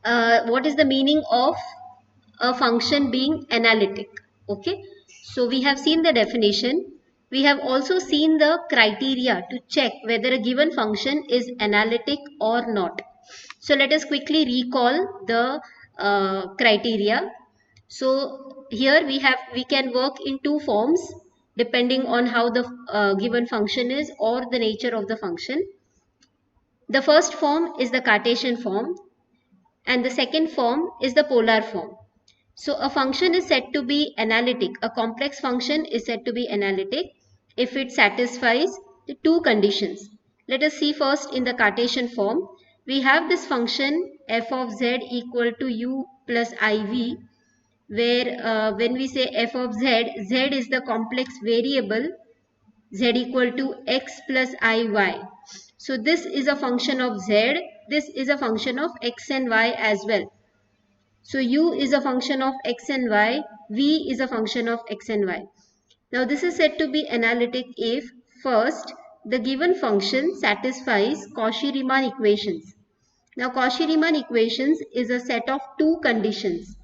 what is the meaning of a function being analytic. Okay, so we have seen the definition. We have also seen the criteria to check whether a given function is analytic or not. So let us quickly recall the criteria. So here we can work in two forms depending on how the given function is or the nature of the function. The first form is the Cartesian form and the second form is the polar form. So a function is said to be analytic. A complex function is said to be analytic if it satisfies the two conditions. Let us see first in the Cartesian form. We have this function f of z equal to u plus iv, where when we say f of z, z is the complex variable z equal to x plus iy. So this is a function of z, this is a function of x and y as well. So u is a function of x and y, v is a function of x and y. Now this is said to be analytic if first the given function satisfies Cauchy-Riemann equations. Now Cauchy-Riemann equations is a set of two conditions.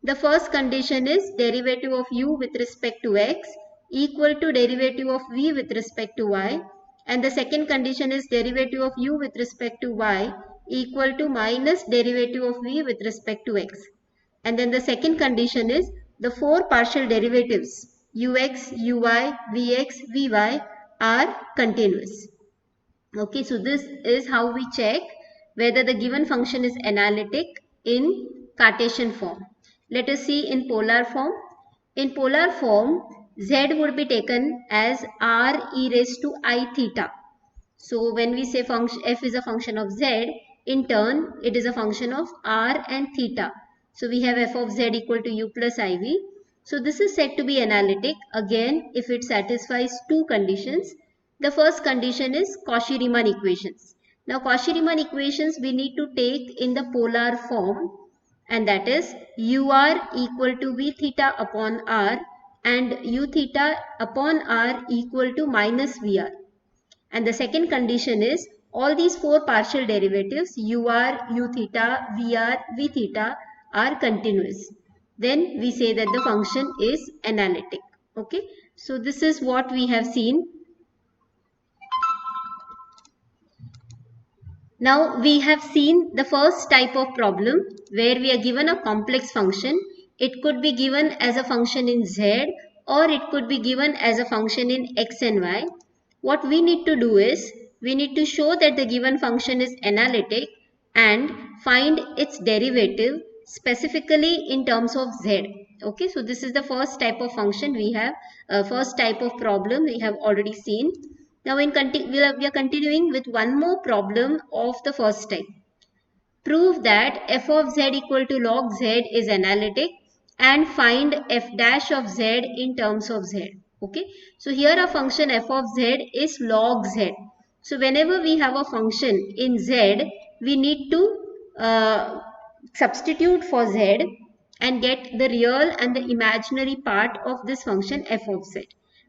The first condition is derivative of u with respect to x equal to derivative of v with respect to y, and the second condition is derivative of u with respect to y equal to minus derivative of v with respect to x. And then the second condition is the four partial derivatives ux, uy, vx, vy are continuous. Okay, so this is how we check whether the given function is analytic in Cartesian form. Let us see in polar form. In polar form, z would be taken as r e raised to I theta. So when we say function f is a function of z, in turn it is a function of r and theta. So we have f of z equal to u plus iv. So this is said to be analytic again if it satisfies two conditions. The first condition is Cauchy-Riemann equations. Now Cauchy-Riemann equations we need to take in the polar form, and that is ur equal to v theta upon r and u theta upon r equal to minus vr. And the second condition is all these four partial derivatives ur, u theta, vr, v theta are continuous. Then we say that the function is analytic. Okay. So this is what we have seen. Now we have seen the first type of problem where we are given a complex function. It could be given as a function in z or it could be given as a function in x and y. What we need to do is we need to show that the given function is analytic and find its derivative specifically in terms of z. Okay, so this is the first type of function we have, first type of problem we have already seen. Now we are continuing with one more problem of the first type. Prove that f of z equal to log z is analytic and find f dash of z in terms of z. Okay, so here a function f of z is log z. So whenever we have a function in z, we need to substitute for z and get the real and the imaginary part of this function f of z.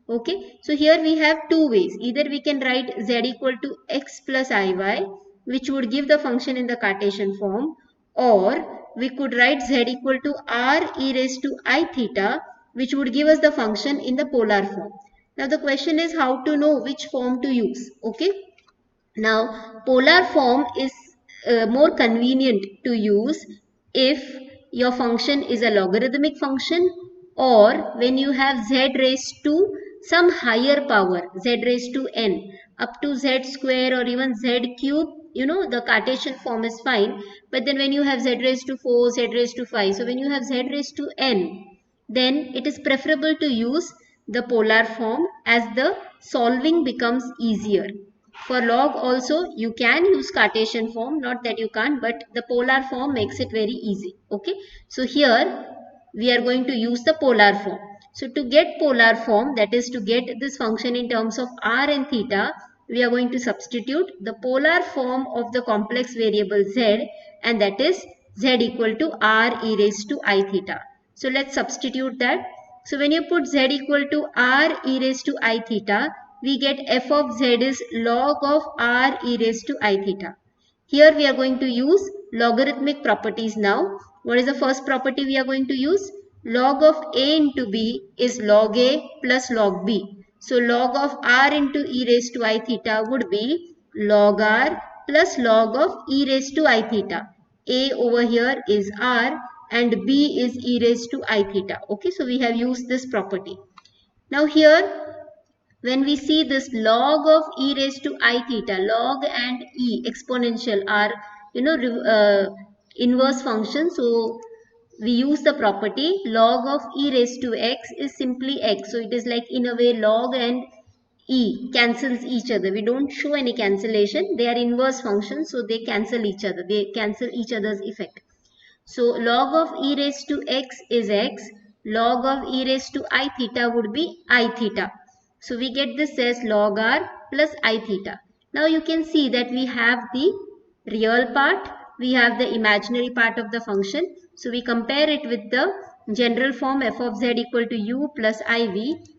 Okay, so here we have two ways. Either we can write z equal to x plus iy, which would give the function in the Cartesian form, or we could write z equal to r e raised to I theta, which would give us the function in the polar form. Now the question is how to know which form to use. Okay, now polar form is more convenient to use if your function is a logarithmic function or when you have z raised to some higher power, z raised to n, up to z square or even z cube. You know, the Cartesian form is fine, but then when you have z raised to 4, z raised to 5, so when you have z raised to n, then it is preferable to use the polar form as the solving becomes easier. For log also you can use Cartesian form, not that you can't, but the polar form makes it very easy. Okay, so here we are going to use the polar form. So to get polar form, that is to get this function in terms of r and theta, we are going to substitute the polar form of the complex variable z, and that is z equal to r e raised to I theta. So let's substitute that. So when you put z equal to r e raised to I theta, we get f of z is log of r e raised to I theta. Here we are going to use logarithmic properties now. What is the first property we are going to use? Log of a into b is log a plus log b. So log of r into e raised to I theta would be log r plus log of e raised to I theta. A over here is r and b is e raised to I theta. Okay, so we have used this property. Now here, when we see this log of e raised to I theta, log and e exponential are, inverse function. So we use the property log of e raised to x is simply x. So it is like, in a way, log and e cancels each other. We don't show any cancellation. They are inverse functions, so they cancel each other. They cancel each other's effect. So log of e raised to x is x. Log of e raised to I theta would be I theta. So we get this as log r plus I theta. Now you can see that we have the real part, we have the imaginary part of the function. So we compare it with the general form f of z equal to u plus iv,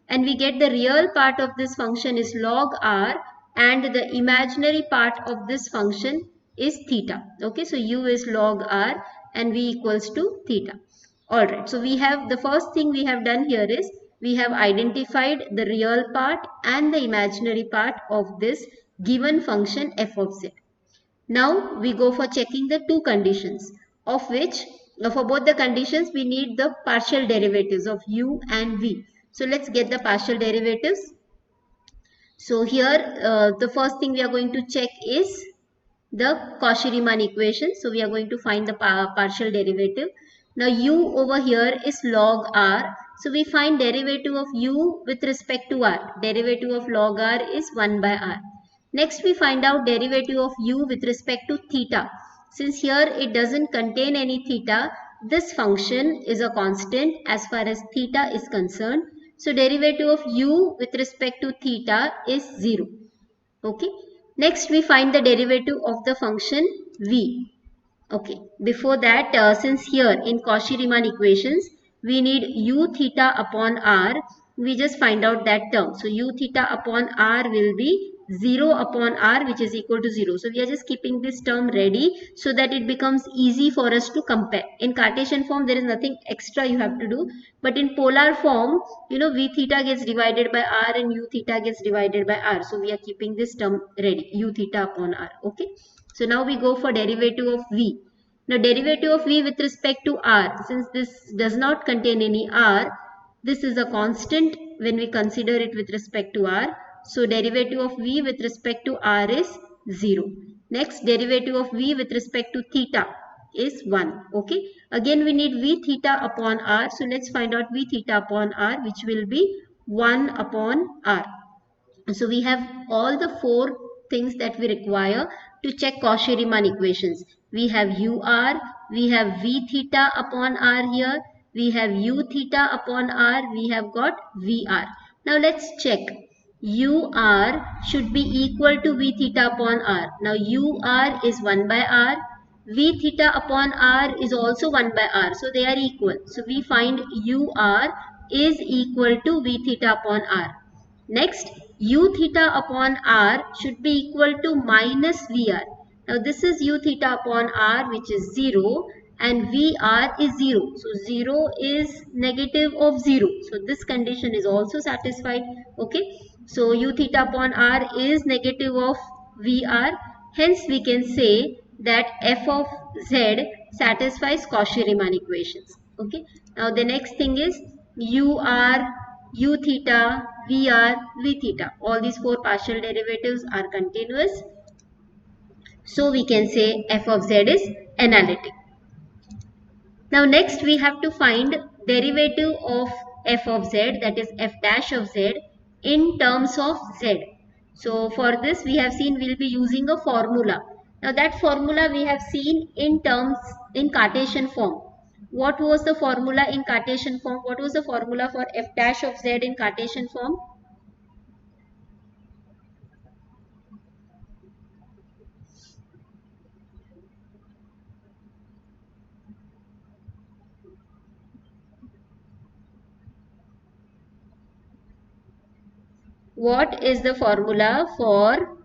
and we get the real part of this function is log r and the imaginary part of this function is theta. Okay, so u is log r and v equals to theta. Alright, so we have, the first thing we have done here is we have identified the real part and the imaginary part of this given function f of z. Now we go for checking the two conditions, of which for both the conditions we need the partial derivatives of u and v. So let's get the partial derivatives. So here the first thing we are going to check is the Cauchy-Riemann equation. So we are going to find the partial derivative. Now u over here is log r. So we find derivative of u with respect to r. Derivative of log r is 1 by r. Next we find out derivative of u with respect to theta. Since here it doesn't contain any theta, this function is a constant as far as theta is concerned. So derivative of u with respect to theta is 0. Okay. Next we find the derivative of the function v. Okay. Before that, since here in Cauchy-Riemann equations, we need u theta upon r, we just find out that term. So u theta upon r will be 0 upon r, which is equal to 0. So we are just keeping this term ready so that it becomes easy for us to compare. In Cartesian form, there is nothing extra you have to do. But in polar form, v theta gets divided by r and u theta gets divided by r. So we are keeping this term ready, u theta upon r. Okay. So now we go for derivative of v. Now derivative of v with respect to r, since this does not contain any r, this is a constant when we consider it with respect to r. So derivative of v with respect to r is 0. Next, derivative of v with respect to theta is 1. Okay. Again we need v theta upon r. So let's find out v theta upon r, which will be 1 upon r. So we have all the four things that we require to check Cauchy-Riemann equations. We have ur, we have v theta upon r here, we have u theta upon r, we have got vr. Now let's check. ur should be equal to v theta upon r. Now ur is 1 by r, v theta upon r is also 1 by r, so they are equal. So we find ur is equal to v theta upon r. Next, u theta upon r should be equal to minus vr. Now this is u theta upon r, which is 0, and vr is 0. So 0 is negative of 0. So this condition is also satisfied. Okay. So u theta upon r is negative of vr. Hence we can say that f of z satisfies Cauchy-Riemann equations. Okay. Now the next thing is ur, u theta, vr, v theta. All these four partial derivatives are continuous. So we can say f of z is analytic. Now next we have to find derivative of f of z, that is f dash of z, in terms of z. So for this we have seen we will be using a formula. Now that formula we have seen in terms in Cartesian form. What was the formula in Cartesian form? What was the formula for f dash of z in Cartesian form? What is the formula for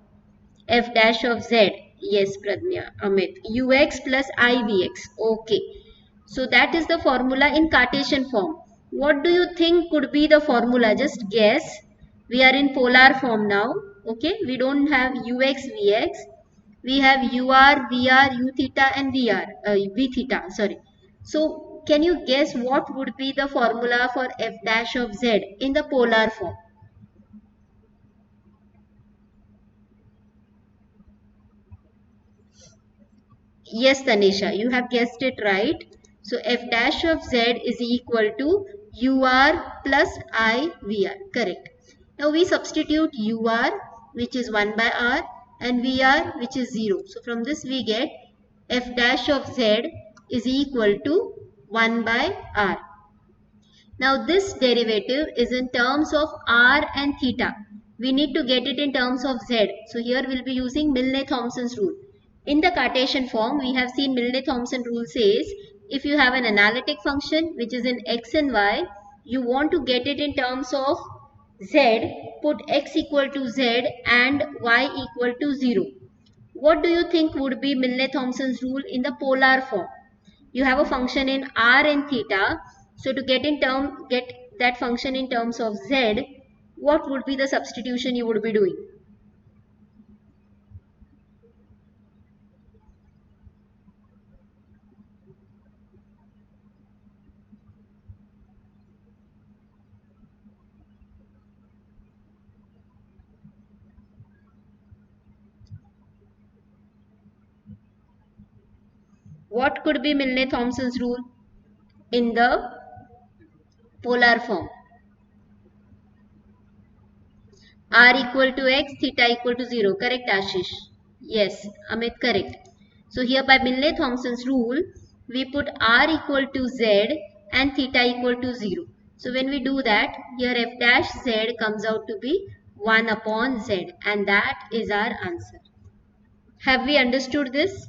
f dash of z? Yes, Pradnya, Amit. Ux plus Ivx. Okay. So that is the formula in Cartesian form. What do you think could be the formula? Just guess. We are in polar form now. Okay. We don't have Ux, Vx. We have UR, VR, U theta and V theta. Sorry. So can you guess what would be the formula for f dash of z in the polar form? Yes, Tanisha, you have guessed it right. So f dash of z is equal to ur plus I vr. Correct. Now we substitute ur, which is 1 by r, and vr, which is 0. So from this we get f dash of z is equal to 1 by r. Now this derivative is in terms of r and theta. We need to get it in terms of z. So here we'll be using Milne-Thomson's rule. In the Cartesian form, we have seen Milne-Thomson rule says if you have an analytic function which is in x and y, you want to get it in terms of z, put x equal to z and y equal to 0. What do you think would be Milne-Thomson's rule in the polar form? You have a function in r and theta. So to get that function in terms of z, what would be the substitution you would be doing? What could be Milne-Thomson's rule in the polar form? R equal to x, theta equal to 0. Correct, Ashish? Yes, Amit, correct. So here by Milne-Thomson's rule, we put R equal to z and theta equal to 0. So when we do that, here f dash z comes out to be 1 upon z, and that is our answer. Have we understood this?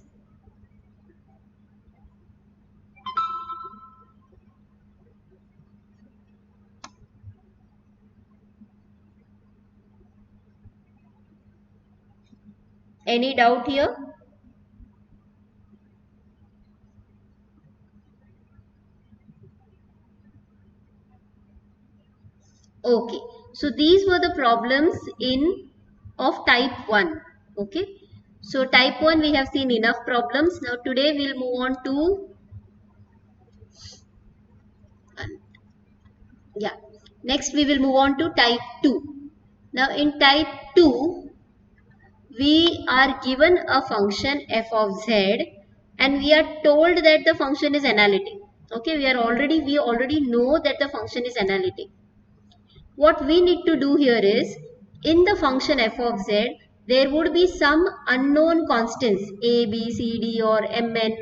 Any doubt here? Okay, so these were the problems in of type 1. Okay, so type 1 we have seen enough problems. Now today we'll move on to yeah, next we will move on to type 2. Now in type 2 we are given a function f of z and we are told that the function is analytic. Okay, we already know that the function is analytic. What we need to do here is, in the function f of z, there would be some unknown constants a, b, c, d or mn,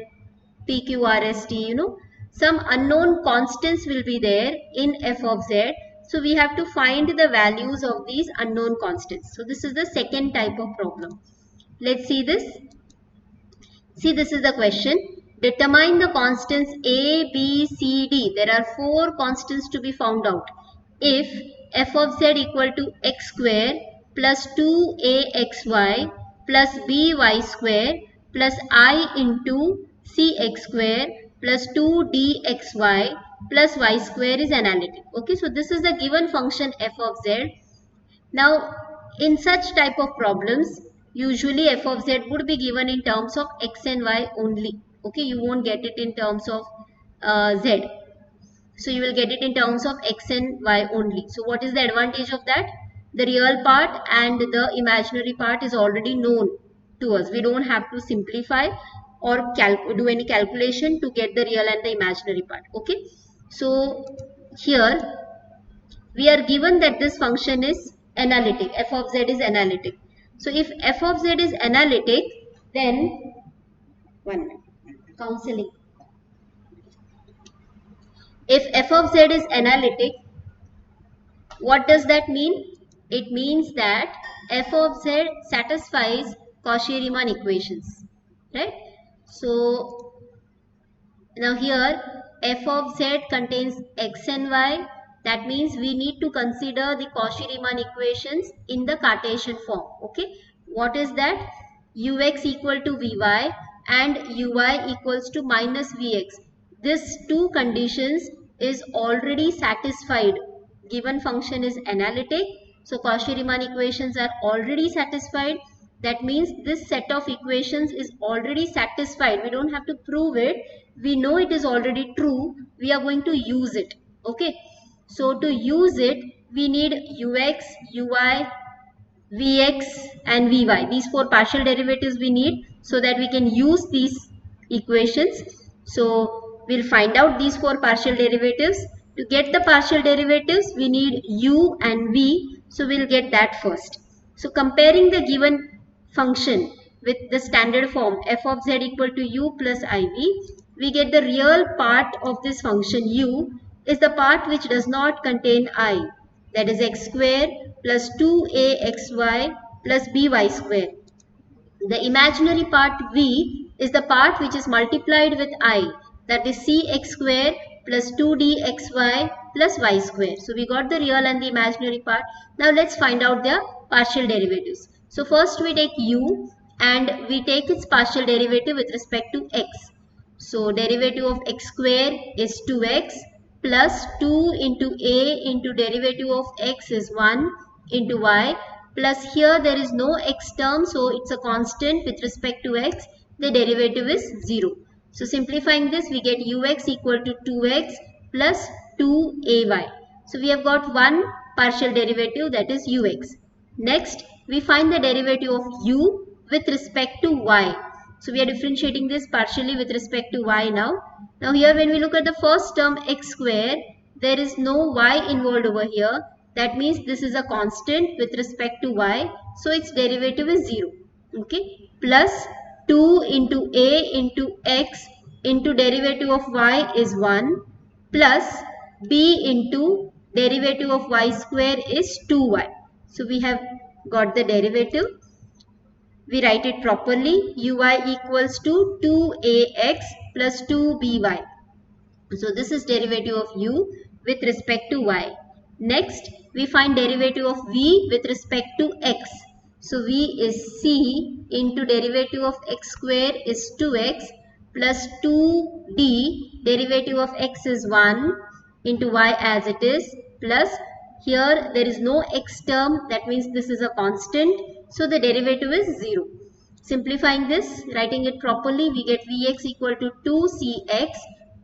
p, q, r, s, t, some unknown constants will be there in f of z. So we have to find the values of these unknown constants. So this is the second type of problem. Let's see this. See, this is the question. Determine the constants A, B, C, D. There are 4 constants to be found out. If f of z equal to x square plus 2axy plus by square plus I into cx square plus 2dxy plus y square is analytic. Okay, so this is the given function f of z. Now, in such type of problems, usually f of z would be given in terms of x and y only. Okay, you won't get it in terms of z. So you will get it in terms of x and y only. So what is the advantage of that? The real part and the imaginary part is already known to us. We don't have to simplify or do any calculation to get the real and the imaginary part. Okay. So here we are given that this function is analytic. F of z is analytic. So if f of z is analytic, then one minute, counseling. If f of z is analytic, what does that mean? It means that f of z satisfies Cauchy-Riemann equations, right? So now here f of z contains x and y. That means we need to consider the Cauchy-Riemann equations in the Cartesian form. Okay, what is that? ux equal to vy and uy equals to minus vx. This two conditions is already satisfied. Given function is analytic, so Cauchy-Riemann equations are already satisfied. That means this set of equations is already satisfied. We don't have to prove it. We know it is already true. We are going to use it. Okay. So to use it, we need ux, uy, vx and vy. These four partial derivatives we need so that we can use these equations. So we'll find out these four partial derivatives. To get the partial derivatives, we need u and v. So we'll get that first. So comparing the given function with the standard form f of z equal to u plus iv, we get the real part of this function u is the part which does not contain I, that is x square plus 2axy plus by square. The imaginary part v is the part which is multiplied with I, that is cx square plus 2dxy plus y square. So we got the real and the imaginary part. Now let's find out their partial derivatives. So first we take u and we take its partial derivative with respect to x. So derivative of x square is 2x plus 2 into a into derivative of x is 1 into y, plus here there is no x term, so it's a constant with respect to x. The derivative is 0. So simplifying this, we get ux equal to 2x plus 2ay. So we have got one partial derivative, that is ux. Next, we find the derivative of u with respect to y. So we are differentiating this partially with respect to y now. Now here when we look at the first term x square, there is no y involved over here. That means this is a constant with respect to y. So its derivative is 0. Okay. Plus 2 into a into x into derivative of y is 1 plus b into derivative of y square is 2y. So we have got the derivative. We write it properly. Uy equals to 2ax plus 2by. So this is derivative of u with respect to y. Next, we find derivative of v with respect to x. So v is c into derivative of x square is 2x plus 2d, derivative of x is 1 into y as it is, plus here there is no x term, that means this is a constant, so the derivative is 0. Simplifying this, writing it properly, we get vx equal to 2cx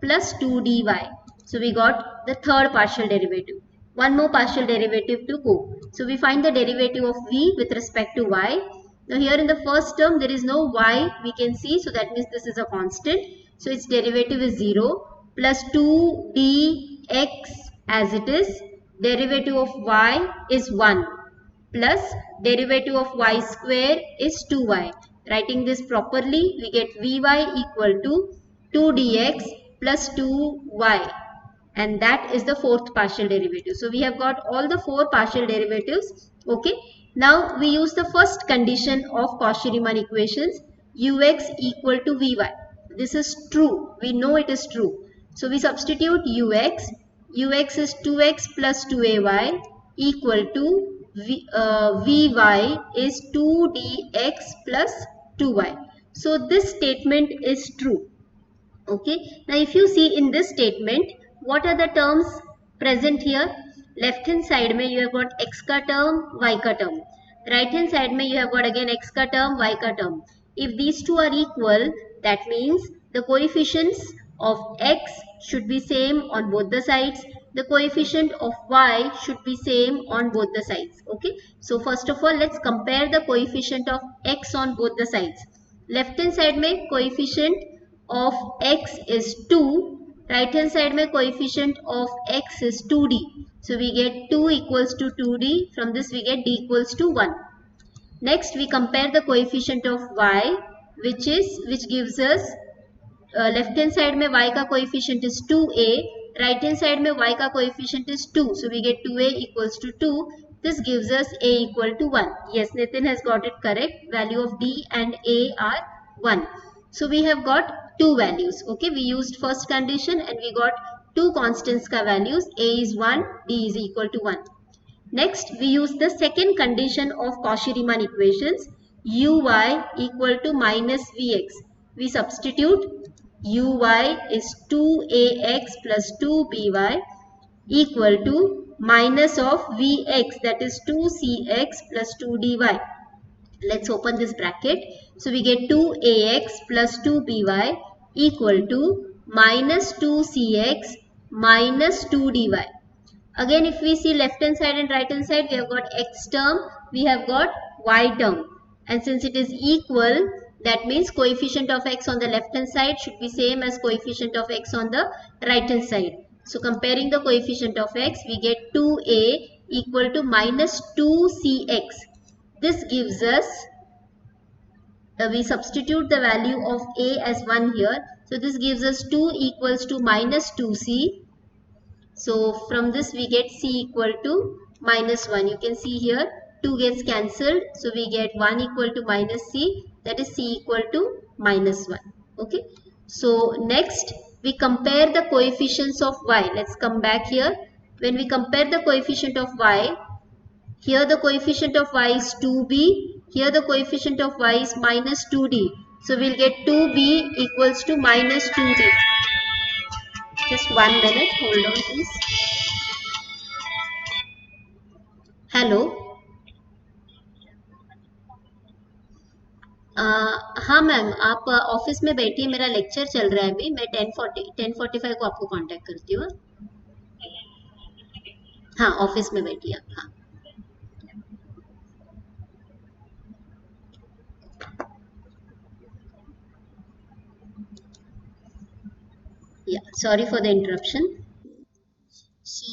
plus 2dy. So we got the third partial derivative. One more partial derivative to go. So we find the derivative of v with respect to y. Now here in the first term there is no y we can see, so that means this is a constant. So its derivative is 0 plus 2dx as it is. Derivative of y is 1 plus derivative of y square is 2y. Writing this properly, we get vy equal to 2dx plus 2y, and that is the fourth partial derivative. So we have got all the four partial derivatives. Okay. Now we use the first condition of Cauchy-Riemann equations, ux equal to vy. This is true. We know it is true. So we substitute ux. Ux is 2x plus 2ay equal to vy is 2dx plus 2y. So this statement is true. Okay. Now if you see in this statement, what are the terms present here? Left hand side mein you have got x ka term, y ka term. Right hand side mein you have got again x ka term, y ka term. If these two are equal, that means the coefficients of x should be same on both the sides. The coefficient of y should be same on both the sides. Okay. So first of all, let's compare the coefficient of x on both the sides. Left hand side mein coefficient of x is 2. Right hand side mein coefficient of x is 2d. So we get 2 equals to 2d. From this we get d equals to 1. Next we compare the coefficient of y, which gives us left hand side mein y ka coefficient is 2a, right hand side mein y ka coefficient is 2. So we get 2a equals to 2. This gives us a equal to 1. Yes, Nitin has got it correct. Value of d and a are 1. So we have got two values. Okay, we used first condition and we got two constants ka values. A is 1, d is equal to 1. Next, we use the second condition of Cauchy-Riemann equations. uy equal to minus vx. We substitute uy is 2ax plus 2by equal to minus of vx, that is 2cx plus 2dy. Let's open this bracket. So we get 2ax plus 2by equal to minus 2cx minus 2dy. Again, if we see left hand side and right hand side, we have got x term, we have got y term. And since it is equal, that means coefficient of x on the left hand side should be same as coefficient of x on the right hand side. So comparing the coefficient of x, we get 2a equal to minus 2cx. This gives us, we substitute the value of a as 1 here. So this gives us 2 equals to minus 2c. So from this we get c equal to minus 1. You can see here 2 gets cancelled. So we get 1 equal to minus c, that is c equal to minus 1. Okay. So next we compare the coefficients of y. Let's come back here. When we compare the coefficient of y, here the coefficient of y is 2b. Here the coefficient of y is minus 2d. So we'll get 2b equals to minus 2d. Just 1 minute. Hold on please. Hello. हाँ ma'am, आप office में बैठिए, मेरा lecture चल रहा है अभी. मैं 10:45 को आपको कांटेक्ट करती हूँ. हाँ, ऑफिस में बैठिए आप. हाँ. Yeah, sorry for the interruption. So,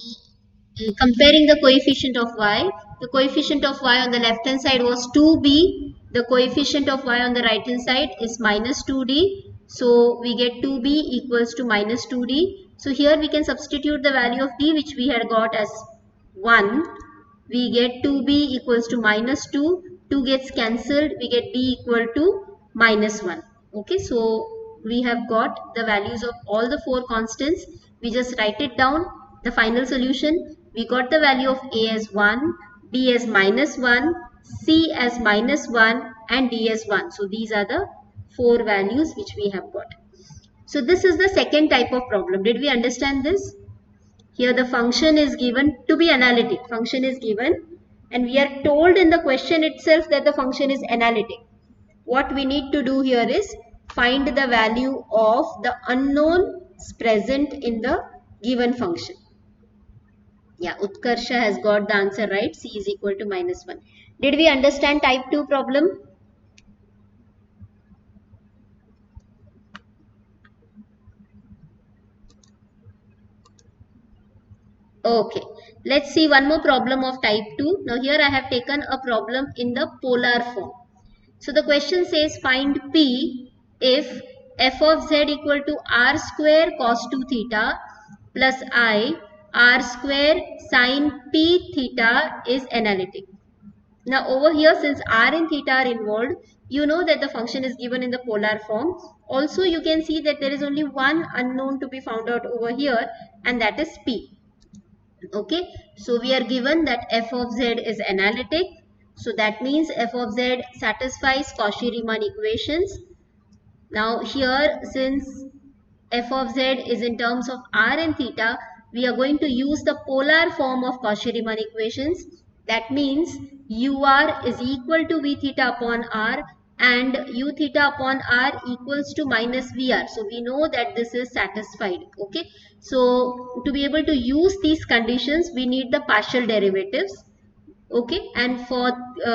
comparing the coefficient of y, the coefficient of y on the left hand side was 2b. The coefficient of y on the right hand side is minus 2d. So we get 2b equals to minus 2d. So here we can substitute the value of d, which we had got as 1. We get 2b equals to minus 2. 2 gets cancelled. We get b equal to minus 1. Okay, so we have got the values of all the 4 constants. We just write it down. The final solution, we got the value of a as 1, b as minus 1, c as minus 1 and d as 1. So these are the 4 values which we have got. So this is the second type of problem. Did we understand this? Here the function is given to be analytic. Function is given and we are told in the question itself that the function is analytic. What we need to do here is find the value of the unknowns present in the given function. Yeah, Utkarsha has got the answer right. C is equal to minus 1. Did we understand type 2 problem? Okay, let's see one more problem of type 2. Now here I have taken a problem in the polar form. So the question says find P if f of z equal to r square cos 2 theta plus I r square sin p theta is analytic. Now over here, since r and theta are involved, you know that the function is given in the polar form. Also you can see that there is only one unknown to be found out over here, and that is p. Okay, so we are given that f of z is analytic. So that means f of z satisfies Cauchy-Riemann equations. Now here, since f of z is in terms of r and theta, we are going to use the polar form of Cauchy-Riemann equations. That means ur is equal to v theta upon r and u theta upon r equals to minus vr. So we know that this is satisfied. Okay, so to be able to use these conditions, we need the partial derivatives. Okay, and for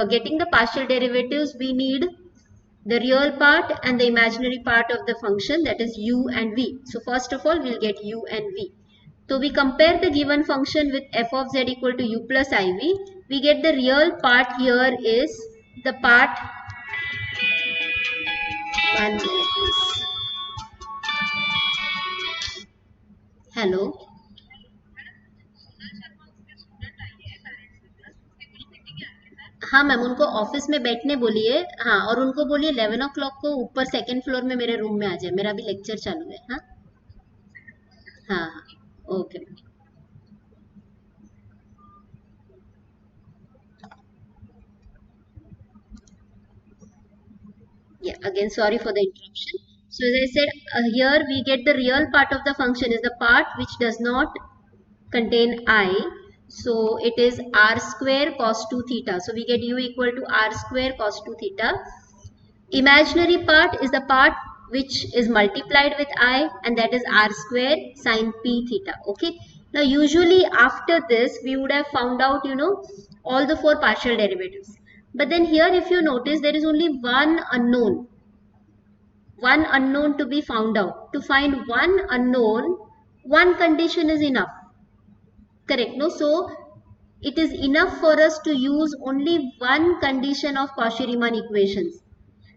getting the partial derivatives, we need the real part and the imaginary part of the function, that is u and v. So first of all, we'll get u and v. So we compare the given function with f of z equal to u plus iv. We get the real part here is the part, 1 minute please. Hello. हाँ ma'am, उनको office में बैठने बोलिए. हाँ, और उनको बोलिए 11 o'clock को ऊपर सेकंड फ्लोर में मेरे रूम में आ जाए. मेरा भी लेक्चर चालू है. हाँ हाँ हाँ. Okay. Again, sorry for the interruption. So as I said, here we get the real part of the function is the part which does not contain I. So it is r square cos 2 theta. So we get u equal to r square cos 2 theta. Imaginary part is the part which is multiplied with I, and that is r square sine p theta. Okay. Now usually after this we would have found out, all the four partial derivatives. But then here if you notice there is only one unknown to be found out. To find one unknown, one condition is enough. Correct. No, so it is enough for us to use only one condition of Cauchy-Riemann equations.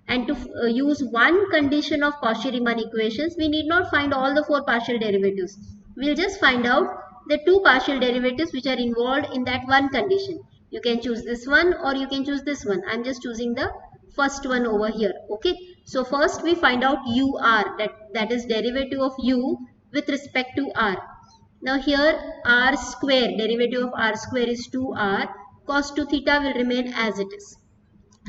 And to use one condition of Cauchy-Riemann equations, we need not find all the four partial derivatives. We'll just find out the two partial derivatives which are involved in that one condition. You can choose this one or you can choose this one. I'm just choosing the first one over here. Okay. So first we find out UR, that is derivative of U with respect to R. Now here R square, derivative of R square is 2R. Cos 2 theta will remain as it is.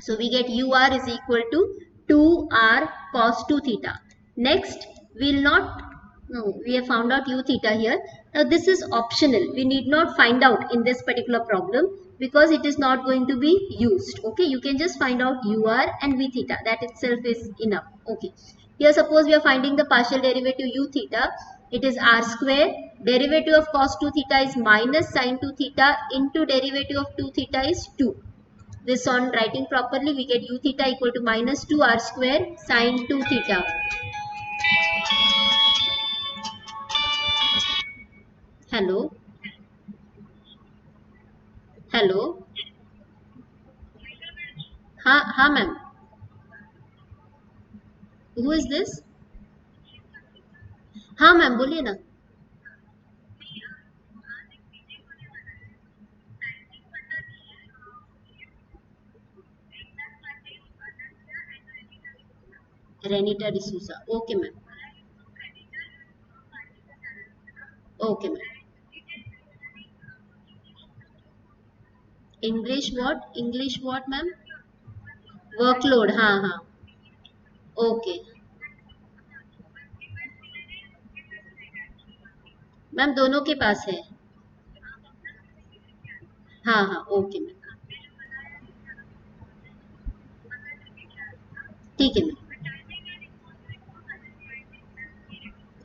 So we get UR is equal to 2R cos 2 theta. Next, we will not, no, we have found out U theta here. Now this is optional. We need not find out in this particular problem because it is not going to be used. Okay, you can just find out UR and V theta. That itself is enough. Okay. Here suppose we are finding the partial derivative U theta. It is R square. Derivative of cos 2 theta is minus sin 2 theta into derivative of 2 theta is 2. This on writing properly, we get u theta equal to minus 2r square sine 2 theta. Hello? Hello? हाँ ma'am. Who is this? हाँ ma'am बोलिए ना. Renita D'Souza. Okay ma'am. Okay ma'am. English what ma'am? Workload. हाँ हाँ. Okay ma'am, दोनों के पास है. हाँ हाँ. Okay ma'am. ठीक है ma'am.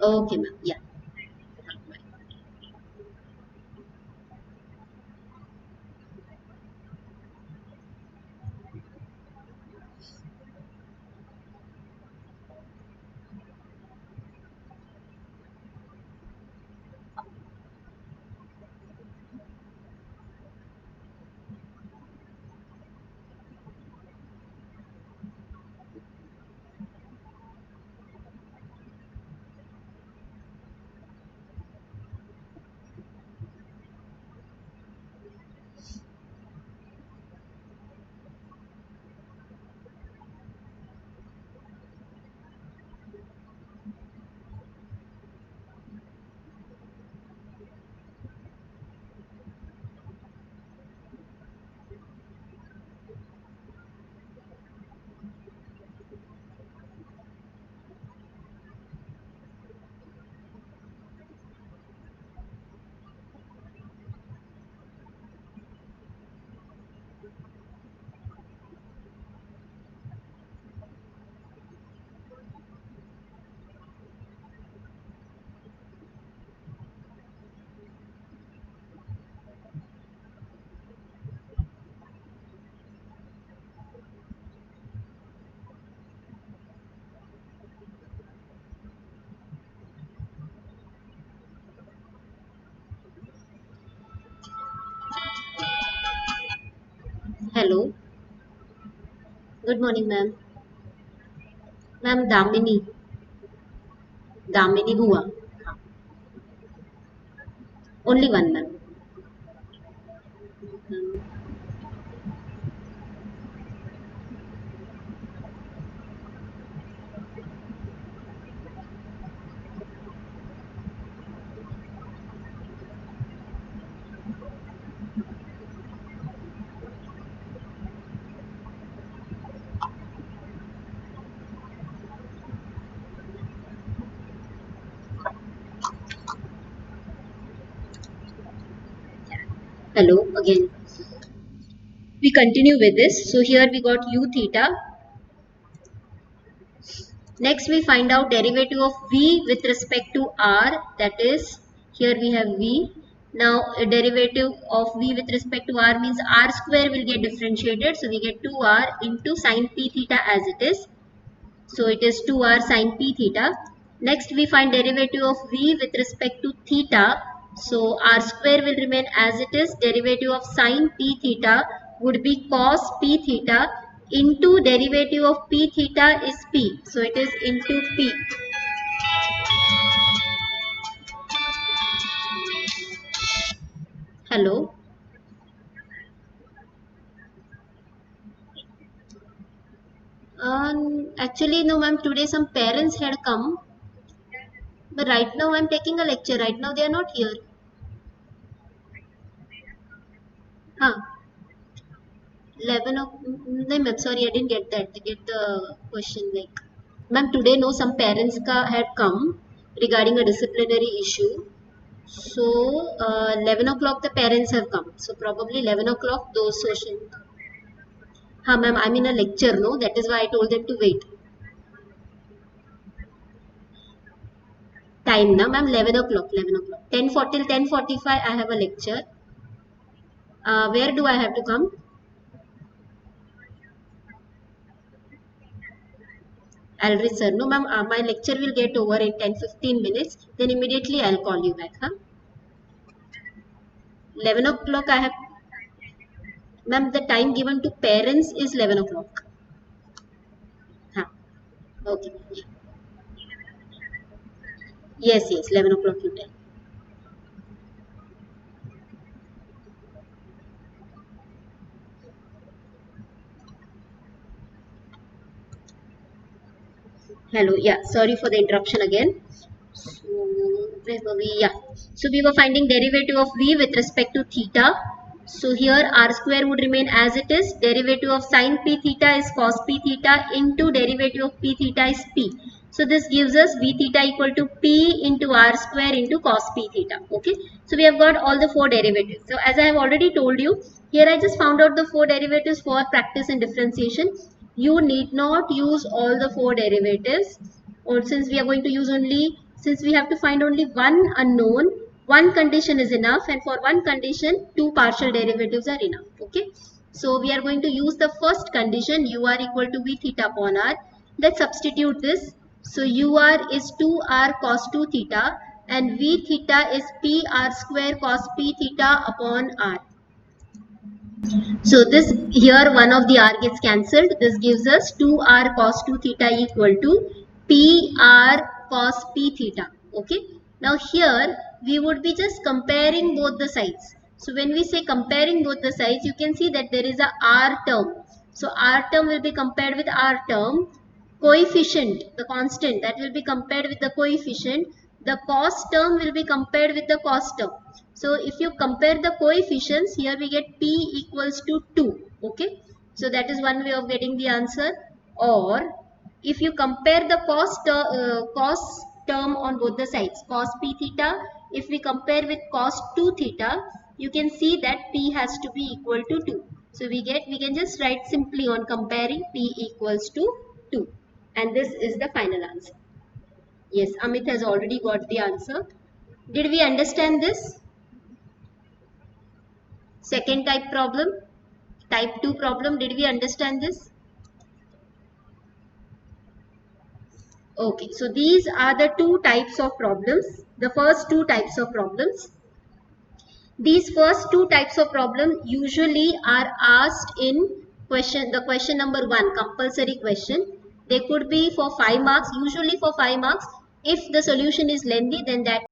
Okay ma'am. Yeah. Hello. Good morning ma'am. Ma'am Damini. Damini बुआ. Only one ma'am. Hello again. We continue with this. So here we got u theta. Next we find out derivative of v with respect to r, that is here we have v. Now a derivative of v with respect to r means r square will get differentiated. So we get 2r into sine p theta as it is. So it is 2r sine p theta. Next we find derivative of v with respect to theta. So r square will remain as it is. Derivative of sine p theta would be cos p theta into derivative of p theta is p. So it is into p. Hello. Actually no ma'am, today some parents had come. But right now I'm taking a lecture. Right now they are not here. Huh. 11 of no ma'am, sorry, I didn't get that. Get the question like. Ma'am, today no, some parents had come regarding a disciplinary issue. So 11 o'clock the parents have come. So probably 11 o'clock those social. Ha ma'am, I'm in a lecture, no? That is why I told them to wait. Time na ma'am, 11 o'clock, 11 o'clock. 10:40 till 10:45 I have a lecture. Where do I have to come? I'll reach sir. No ma'am, my lecture will get over in 10-15 minutes. Then immediately I'll call you back. Huh? 11 o'clock I have. Ma'am, the time given to parents is 11 o'clock. Huh. Okay. Yes, yes, 11 o'clock you tell. Hello, yeah, sorry for the interruption again. So, where were we? Yeah. So, we were finding derivative of v with respect to theta. So, here r square would remain as it is. Derivative of sine p theta is cos p theta into derivative of p theta is p. So, this gives us v theta equal to p into r square into cos p theta. Okay. So, we have got all the four derivatives. So, as I have already told you, here I just found out the four derivatives for practice and differentiation. You need not use all the four derivatives, or since we are going to use only, since we have to find only one unknown, one condition is enough, and for one condition two partial derivatives are enough. Okay, so we are going to use the first condition, ur equal to v theta upon r. Let's substitute this. So ur is 2r cos 2 theta and v theta is p r square cos p theta upon r. So this here one of the r gets cancelled. This gives us 2r cos 2 theta equal to pr cos p theta. Okay. Now here we would be just comparing both the sides. So when we say comparing both the sides, you can see that there is a r term. So r term will be compared with r term. Coefficient, the constant, that will be compared with the coefficient. The cos term will be compared with the cos term. So if you compare the coefficients, here we get p equals to 2. Okay. So that is one way of getting the answer. Or if you compare the cos term on both the sides, cos p theta, if we compare with cos 2 theta, you can see that p has to be equal to 2. So we can just write simply on comparing p equals to 2. And this is the final answer. Yes, Amit has already got the answer. Did we understand this? Second type problem, type 2 problem, did we understand this? Okay, so these are the two types of problems, the first two types of problems. These first two types of problem usually are asked in the question number 1, compulsory question. They could be for 5 marks, usually for 5 marks. If the solution is lengthy, then that